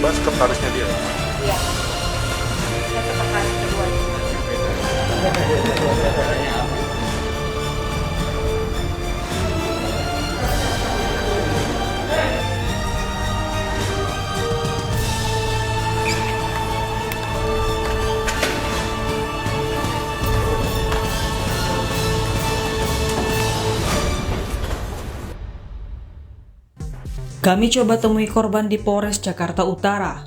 Mbak sekretarisnya dia? Iya, saya sekretaris kedua. Kami coba temui korban di Polres Jakarta Utara.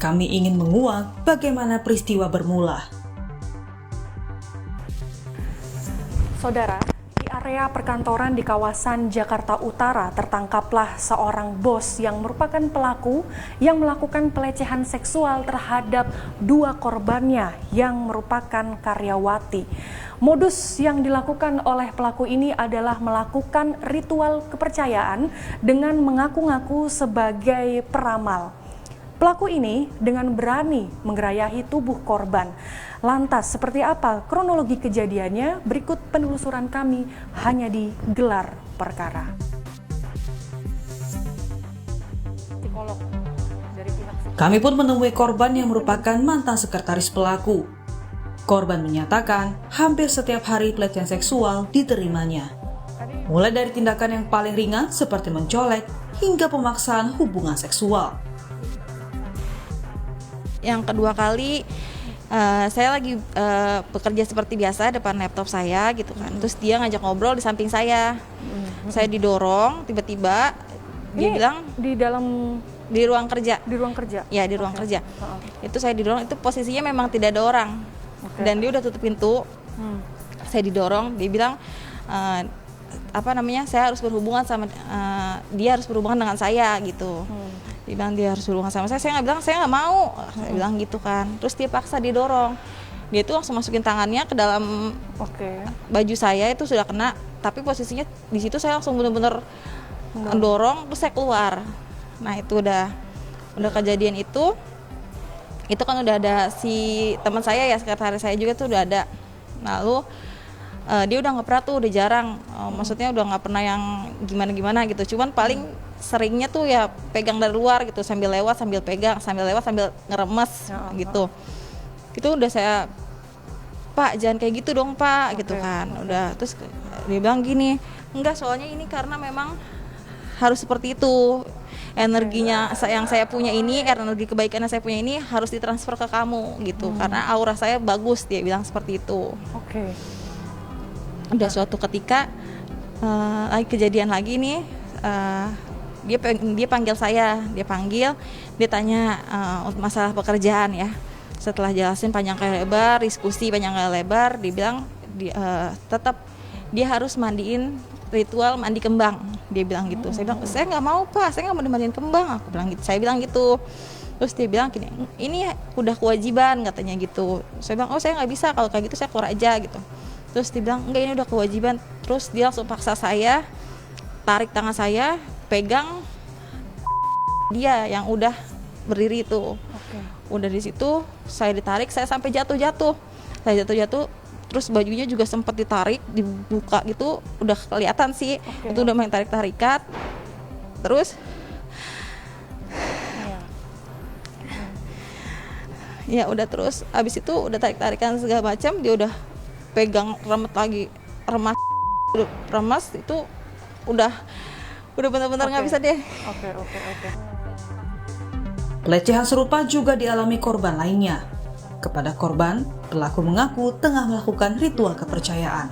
Kami ingin menguak bagaimana peristiwa bermula. Saudara, di area perkantoran di kawasan Jakarta Utara tertangkaplah seorang bos yang merupakan pelaku yang melakukan pelecehan seksual terhadap dua korbannya yang merupakan karyawati. Modus yang dilakukan oleh pelaku ini adalah melakukan ritual kepercayaan dengan mengaku-ngaku sebagai peramal. Pelaku ini dengan berani menggerayahi tubuh korban. Lantas seperti apa kronologi kejadiannya? Berikut penelusuran kami hanya di Gelar Perkara. Kami pun menemui korban yang merupakan mantan sekretaris pelaku. Korban menyatakan hampir setiap hari pelecehan seksual diterimanya. Mulai dari tindakan yang paling ringan seperti mencolek hingga pemaksaan hubungan seksual. Yang kedua kali saya lagi bekerja seperti biasa depan laptop saya gitu kan. Terus dia ngajak ngobrol di samping saya. Saya didorong, tiba-tiba dia bilang di ruang kerja. Di ruang kerja? Ya, di ruang kerja. Itu saya didorong, itu posisinya memang tidak ada orang. Dan dia udah tutup pintu. Saya didorong, dia bilang saya harus berhubungan sama dia harus berhubungan dengan saya gitu. Dia bilang dia harus berhubungan sama saya nggak bilang saya nggak mau. Saya bilang gitu kan. Terus dia paksa didorong. Dia tuh langsung masukin tangannya ke dalam baju saya, itu sudah kena. Tapi posisinya di situ saya langsung benar-benar mendorong, terus saya keluar. Nah itu udah kejadian itu kan udah ada si teman saya ya, sekretaris saya juga tuh udah ada. Lalu dia udah nggak pernah tuh, udah jarang, maksudnya udah nggak pernah yang gimana gitu. Cuman paling seringnya tuh ya pegang dari luar gitu, sambil lewat sambil pegang, sambil lewat sambil ngeremes gitu. Itu udah saya, Pak jangan kayak gitu dong Pak gitu kan. Udah, terus dia bilang gini, enggak soalnya ini karena memang harus seperti itu. Energinya yang saya punya ini, energi kebaikan yang saya punya ini harus ditransfer ke kamu gitu. Karena aura saya bagus, dia bilang seperti itu. Udah suatu ketika lagi kejadian lagi nih, dia panggil saya, dia tanya untuk masalah pekerjaan ya. Setelah jelasin panjang kali lebar, diskusi panjang kali lebar, dia bilang tetap dia harus mandiin ritual mandi kembang, dia bilang gitu. Saya bilang saya nggak mau Pak, saya nggak mau dimandiin kembang, aku bilang gitu. Saya bilang gitu. Terus dia bilang gini, ini udah kewajiban katanya gitu. Saya bilang saya nggak bisa, kalau kayak gitu saya keluar aja gitu. Terus dia bilang enggak, ini udah kewajiban. Terus dia langsung paksa saya, tarik tangan saya, pegang dia yang udah berdiri itu. Udah di situ saya ditarik, saya sampai jatuh. Saya jatuh. Terus bajunya juga sempat ditarik, dibuka gitu, udah kelihatan sih. Itu udah main tarik-tarikan. Terus ya udah, terus abis itu udah tarik-tarikan segala macam, dia udah pegang remas itu udah benar-benar nggak bisa deh. Pelecehan serupa juga dialami korban lainnya. Kepada korban, pelaku mengaku tengah melakukan ritual kepercayaan.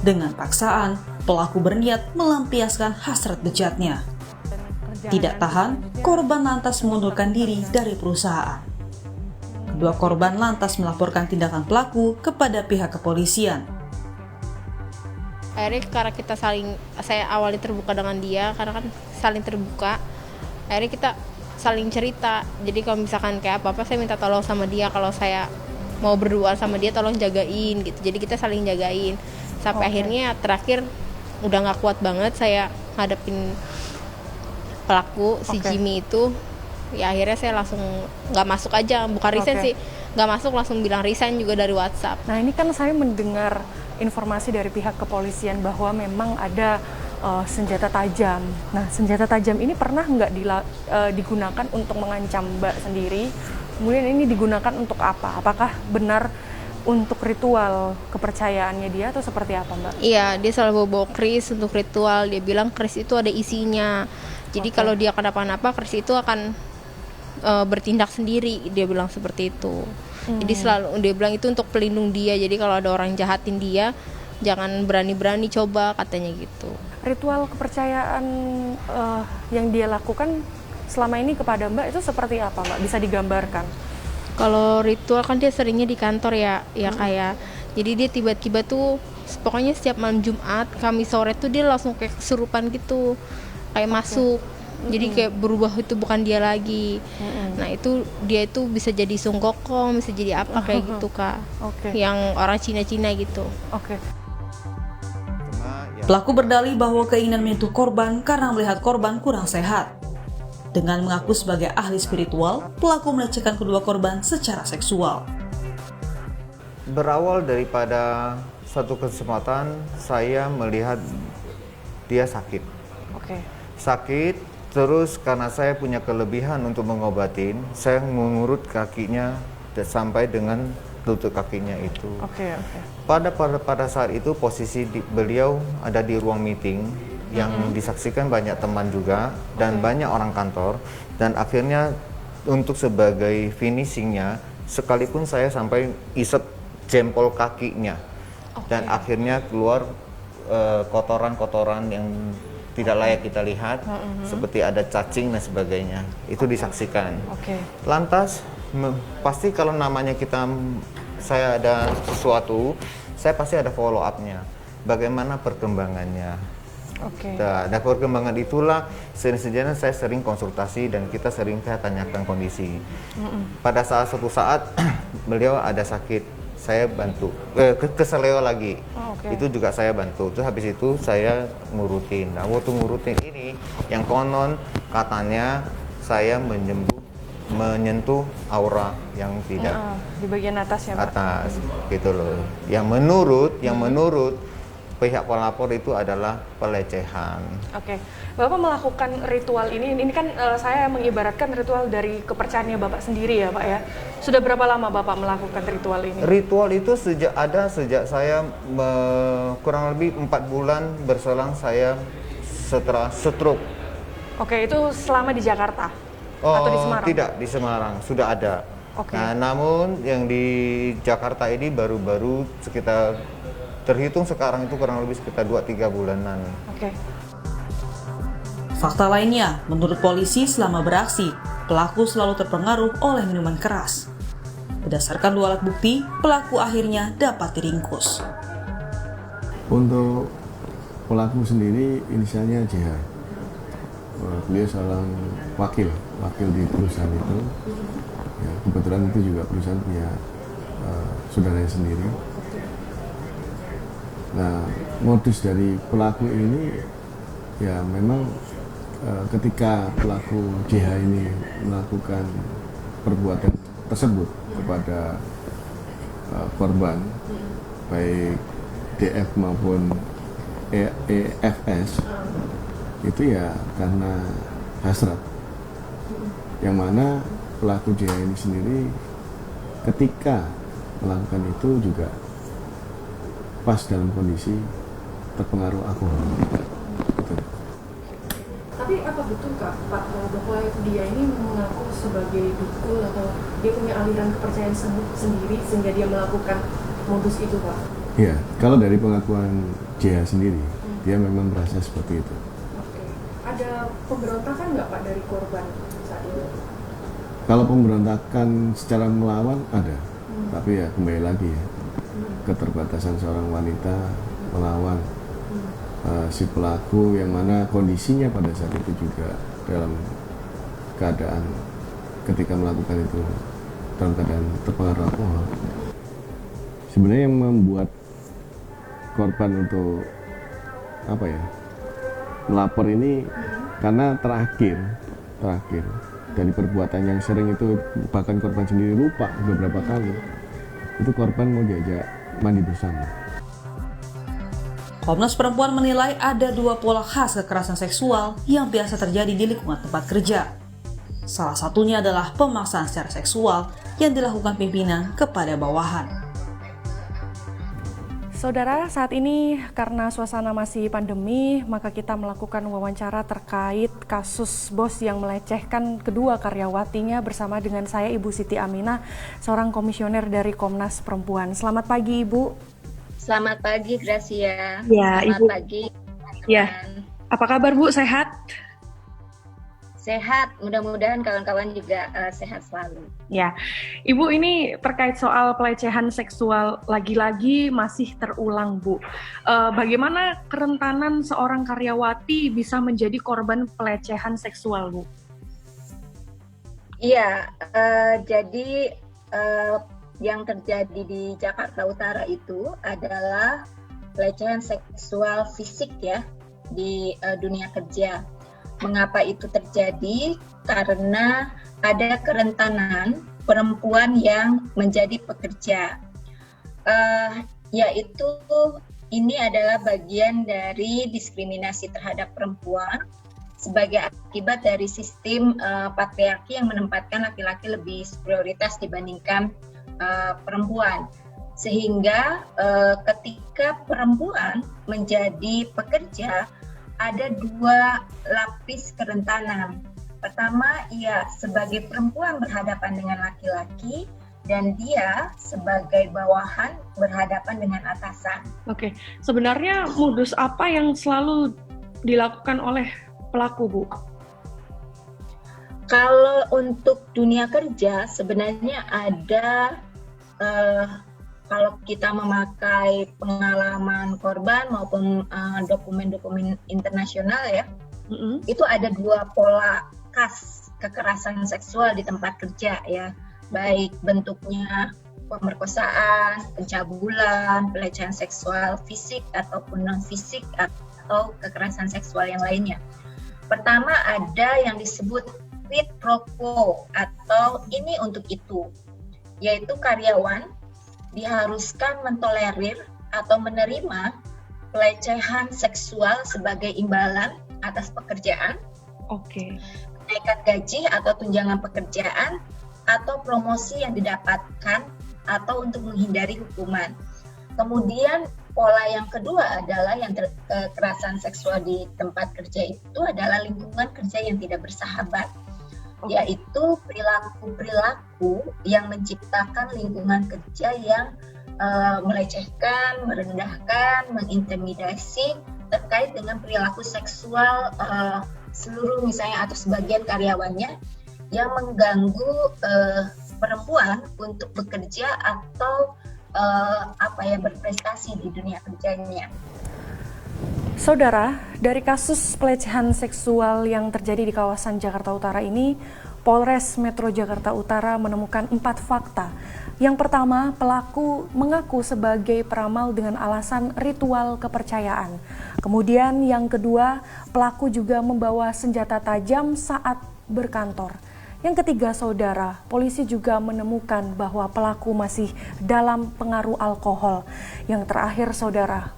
Dengan paksaan, pelaku berniat melampiaskan hasrat bejatnya. Tidak tahan, korban lantas mengundurkan diri dari perusahaan. Kedua korban lantas melaporkan tindakan pelaku kepada pihak kepolisian. Akhirnya karena saya awalnya terbuka dengan dia, karena kan saling terbuka. Akhirnya kita saling cerita. Jadi kalau misalkan kayak apa-apa saya minta tolong sama dia, kalau saya mau berdua sama dia tolong jagain gitu. Jadi kita saling jagain. Sampai akhirnya terakhir udah nggak kuat banget saya ngadepin pelaku si Jimmy itu. Ya akhirnya saya langsung nggak masuk aja, bukan resign sih, nggak masuk, langsung bilang resign juga dari WhatsApp. Nah ini kan saya mendengar informasi dari pihak kepolisian bahwa memang ada senjata tajam. Nah, senjata tajam ini pernah nggak digunakan untuk mengancam Mbak sendiri? Kemudian ini digunakan untuk apa? Apakah benar untuk ritual kepercayaannya dia atau seperti apa, Mbak? Iya, dia selalu bawa keris untuk ritual. Dia bilang keris itu ada isinya. Jadi kalau dia kenapa-napa, keris itu akan bertindak sendiri. Dia bilang seperti itu. Jadi selalu dia bilang itu untuk pelindung dia. Jadi kalau ada orang jahatin dia, jangan berani-berani coba, katanya gitu. Ritual kepercayaan yang dia lakukan selama ini kepada Mbak itu seperti apa, Mbak? Bisa digambarkan? Kalau ritual kan dia seringnya di kantor ya kayak. Jadi dia tiba-tiba tuh pokoknya setiap malam Jumat, Kamis sore tuh dia langsung kayak kesurupan gitu. Kayak masuk. Jadi kayak berubah, itu bukan dia lagi. Nah, itu dia itu bisa jadi sungkokong, bisa jadi apa kayak gitu, Kak. Yang orang Cina-Cina gitu. Pelaku berdalih bahwa keinginan menyentuh korban karena melihat korban kurang sehat. Dengan mengaku sebagai ahli spiritual, pelaku melecehkan kedua korban secara seksual. Berawal daripada satu kesempatan saya melihat dia sakit. Sakit, terus karena saya punya kelebihan untuk mengobatin, saya mengurut kakinya sampai dengan lutut kakinya itu. Pada saat itu posisi beliau ada di ruang meeting yang disaksikan banyak teman juga dan banyak orang kantor, dan akhirnya untuk sebagai finishingnya sekalipun saya sampai isep jempol kakinya dan akhirnya keluar kotoran-kotoran yang tidak layak kita lihat, seperti ada cacing dan sebagainya, itu disaksikan. Lantas pasti kalau namanya saya ada sesuatu, saya pasti ada follow up-nya, bagaimana perkembangannya. Nah, perkembangan itulah sejujurnya saya sering konsultasi dan kita sering tanyakan kondisi. Pada suatu saat beliau ada sakit, saya bantu, keseleo lagi, itu juga saya bantu. Terus habis itu saya ngurutin. Nah, waktu ngurutin ini, yang konon katanya saya menyentuh aura yang tidak di bagian atas ya, Pak? Atas, gitu loh. Yang menurut pihak pelapor itu adalah pelecehan. Bapak melakukan ritual ini kan saya mengibaratkan ritual dari kepercayaannya Bapak sendiri ya, Pak ya. Sudah berapa lama Bapak melakukan ritual ini? Ritual itu sejak saya kurang lebih 4 bulan berselang saya setelah stroke. Itu selama di Jakarta atau di Semarang? Tidak, di Semarang sudah ada. Nah, namun yang di Jakarta ini baru-baru sekitar terhitung sekarang itu kurang lebih sekitar 2-3 bulanan. Fakta lainnya, menurut polisi selama beraksi, pelaku selalu terpengaruh oleh minuman keras. Berdasarkan 2 alat bukti, pelaku akhirnya dapat diringkus. Untuk pelaku sendiri inisialnya JH. Beliau seorang wakil di perusahaan itu. Ya, kebetulan itu juga perusahaan punya saudaranya sendiri. Nah, modus dari pelaku ini ya memang ketika pelaku JH ini melakukan perbuatan tersebut kepada korban, baik DF maupun EFS, itu ya karena hasrat, yang mana pelaku JH ini sendiri ketika melakukan itu juga pas dalam kondisi terpengaruh alkohol. Tapi apa betul Kak, Pak, bahwa dia ini mengaku sebagai dukun atau dia punya aliran kepercayaan sendiri sehingga dia melakukan modus itu, Pak? Iya, kalau dari pengakuan JH sendiri, dia memang merasa seperti itu. Ada pemberontakan nggak Pak dari korban saat itu? Kalau pemberontakan secara melawan ada, tapi ya kembali lagi ya, keterbatasan seorang wanita melawan si pelaku yang mana kondisinya pada saat itu juga dalam keadaan ketika melakukan itu dalam keadaan terpengaruh alkohol. Sebenarnya yang membuat korban untuk melapor ini karena terakhir dari perbuatan yang sering itu, bahkan korban sendiri lupa beberapa kali, itu korban mau diajak mandi bersama. Komnas Perempuan menilai ada dua pola khas kekerasan seksual yang biasa terjadi di lingkungan tempat kerja. Salah satunya adalah pemaksaan secara seksual yang dilakukan pimpinan kepada bawahan. Saudara, saat ini karena suasana masih pandemi, maka kita melakukan wawancara terkait kasus bos yang melecehkan kedua karyawatinya bersama dengan saya, Ibu Siti Aminah, seorang komisioner dari Komnas Perempuan. Selamat pagi, Ibu. Selamat pagi, Gracia. Ya, Selamat Ibu. pagi. Ya, apa kabar, Bu? Sehat? Sehat, mudah-mudahan kawan-kawan juga sehat selalu. Ya, Ibu, ini terkait soal pelecehan seksual lagi-lagi masih terulang, Bu. Bagaimana kerentanan seorang karyawati bisa menjadi korban pelecehan seksual, Bu? Iya, jadi yang terjadi di Jakarta Utara itu adalah pelecehan seksual fisik ya di dunia kerja. Mengapa itu terjadi? Karena ada kerentanan perempuan yang menjadi pekerja. Yaitu ini adalah bagian dari diskriminasi terhadap perempuan sebagai akibat dari sistem patriarki yang menempatkan laki-laki lebih prioritas dibandingkan perempuan. Sehingga ketika perempuan menjadi pekerja, ada dua lapis kerentanan. Pertama, ia sebagai perempuan berhadapan dengan laki-laki, dan dia sebagai bawahan berhadapan dengan atasan. Oke, sebenarnya modus apa yang selalu dilakukan oleh pelaku, Bu? Kalau untuk dunia kerja sebenarnya ada, kalau kita memakai pengalaman korban maupun dokumen-dokumen internasional ya, itu ada dua pola khas kekerasan seksual di tempat kerja ya, baik bentuknya pemerkosaan, pencabulan, pelecehan seksual fisik ataupun non fisik atau kekerasan seksual yang lainnya. Pertama ada yang disebut quid pro quo atau ini untuk itu, yaitu karyawan diharuskan mentolerir atau menerima pelecehan seksual sebagai imbalan atas pekerjaan, kenaikan gaji atau tunjangan pekerjaan, atau promosi yang didapatkan atau untuk menghindari hukuman. Kemudian pola yang kedua adalah yang kekerasan seksual di tempat kerja itu adalah lingkungan kerja yang tidak bersahabat, yaitu perilaku-perilaku yang menciptakan lingkungan kerja yang melecehkan, merendahkan, mengintimidasi terkait dengan perilaku seksual seluruh misalnya atau sebagian karyawannya yang mengganggu perempuan untuk bekerja atau berprestasi di dunia kerjanya. Saudara, dari kasus pelecehan seksual yang terjadi di kawasan Jakarta Utara ini, Polres Metro Jakarta Utara menemukan 4 fakta. Yang pertama, pelaku mengaku sebagai peramal dengan alasan ritual kepercayaan. Kemudian yang kedua, pelaku juga membawa senjata tajam saat berkantor. Yang ketiga, saudara, polisi juga menemukan bahwa pelaku masih dalam pengaruh alkohol. Yang terakhir, saudara,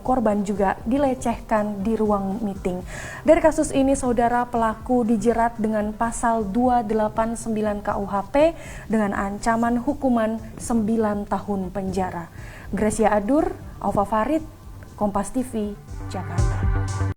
korban juga dilecehkan di ruang meeting. Dari kasus ini, saudara, pelaku dijerat dengan pasal 289 KUHP dengan ancaman hukuman 9 tahun penjara. Gracia Adur, Alfa Farid, Kompas TV, Jakarta.